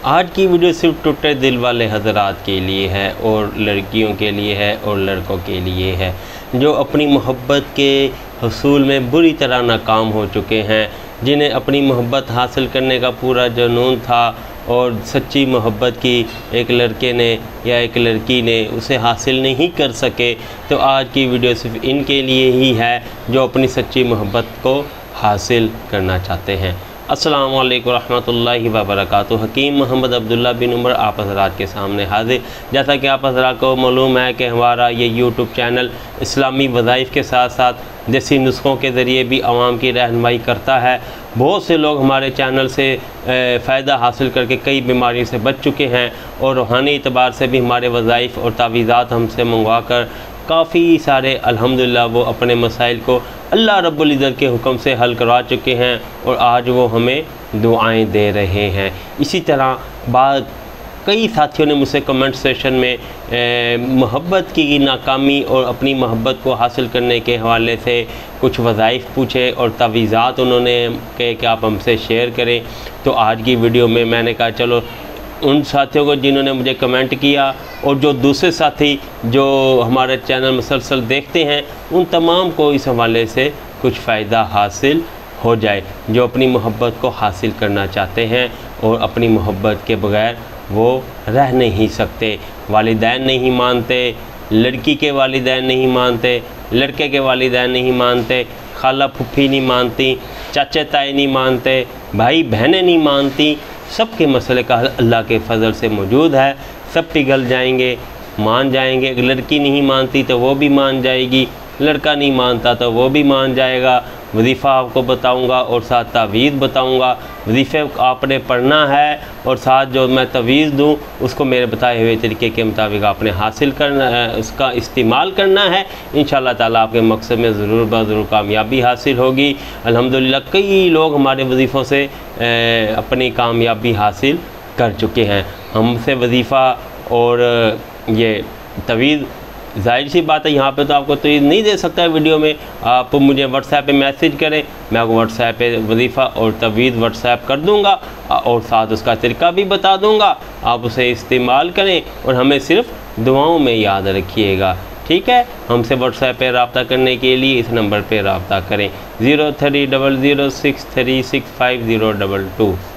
आज की वीडियो सिर्फ टूटे दिल वाले हज़रात के लिए है और लड़कियों के लिए है और लड़कों के लिए है जो अपनी मोहब्बत के हसूल में बुरी तरह नाकाम हो चुके हैं, जिन्हें अपनी मोहब्बत हासिल करने का पूरा जुनून था और सच्ची मोहब्बत की एक लड़के ने या एक लड़की ने उसे हासिल नहीं कर सके। तो आज की वीडियो सिर्फ इनके लिए ही है जो अपनी सच्ची मोहब्बत को हासिल करना चाहते हैं। अस्सलामु अलैकुम रहमतुल्लाहि व बरकातुहू। हकीम मोहम्मद अब्दुल्ला बिन उमर आप हज़रात के सामने हाजिर। जैसा कि आप हज़रात को मालूम है कि हमारा ये यूट्यूब चैनल इस्लामी वज़ाइफ के साथ साथ देसी नुस्ख़ों के ज़रिए भी आवाम की रहनुमाई करता है। बहुत से लोग हमारे चैनल से फ़ायदा हासिल करके कई बीमारियों से बच चुके हैं और रूहानी एतबार से भी हमारे वज़ाइफ और तावीज़ात हमसे मंगवा कर काफ़ी सारे अल्हम्दुलिल्लाह वो अपने मसाइल को अल्लाह रब्बुल इज़्ज़त के हुक्म से हल करवा चुके हैं और आज वो हमें दुआएं दे रहे हैं। इसी तरह कई साथियों ने मुझसे कमेंट सेशन में मोहब्बत की नाकामी और अपनी मोहब्बत को हासिल करने के हवाले से कुछ वज़ाइफ पूछे और तावीज़ात उन्होंने कहे कि आप हमसे शेयर करें। तो आज की वीडियो में मैंने कहा चलो उन साथियों को जिन्होंने मुझे कमेंट किया और जो दूसरे साथी जो हमारे चैनल मुसलसल देखते हैं उन तमाम को इस हवाले से कुछ फ़ायदा हासिल हो जाए, जो अपनी मोहब्बत को हासिल करना चाहते हैं और अपनी मोहब्बत के बग़ैर वो रह नहीं सकते। वालिदैन नहीं मानते, लड़की के वालिदैन नहीं मानते, लड़के के वालिदैन नहीं मानते, खाला फुफी नहीं मानती, चाचा ताए नहीं मानते, भाई बहनें नहीं मानती। सब के मसले का हल अल्लाह के फ़ज़ल से मौजूद है। सब पिघल जाएंगे, मान जाएंगे। अगर लड़की नहीं मानती तो वो भी मान जाएगी, लड़का नहीं मानता तो वो भी मान जाएगा। वजीफ़ा आपको बताऊंगा और साथ तावीज़ बताऊंगा। वजीफ़े आपने पढ़ना है और साथ जो मैं तवीज़ दूं उसको मेरे बताए हुए तरीके के मुताबिक आपने हासिल करना है, उसका इस्तेमाल करना है। इंशाअल्लाह ताला आपके मकसद में ज़रूर ज़रूर कामयाबी हासिल होगी। अल्हम्दुलिल्लाह कई लोग हमारे वजीफ़ों से अपनी कामयाबी हासिल कर चुके हैं। हमसे वजीफ़ा और ये तवीज़ ज़ाहिर सी बात है यहाँ पे तो आपको तवीज़ नहीं दे सकता है वीडियो में। आप मुझे व्हाट्सएप पे मैसेज करें, मैं आपको व्हाट्सएप पे वजीफ़ा और तवीज़ व्हाट्सएप कर दूँगा और साथ उसका तरीका भी बता दूँगा। आप उसे इस्तेमाल करें और हमें सिर्फ दुआओं में याद रखिएगा, ठीक है। हमसे व्हाट्सएप पे रब्ता करने के लिए इस नंबर पे रब्ता करें 03006365 022।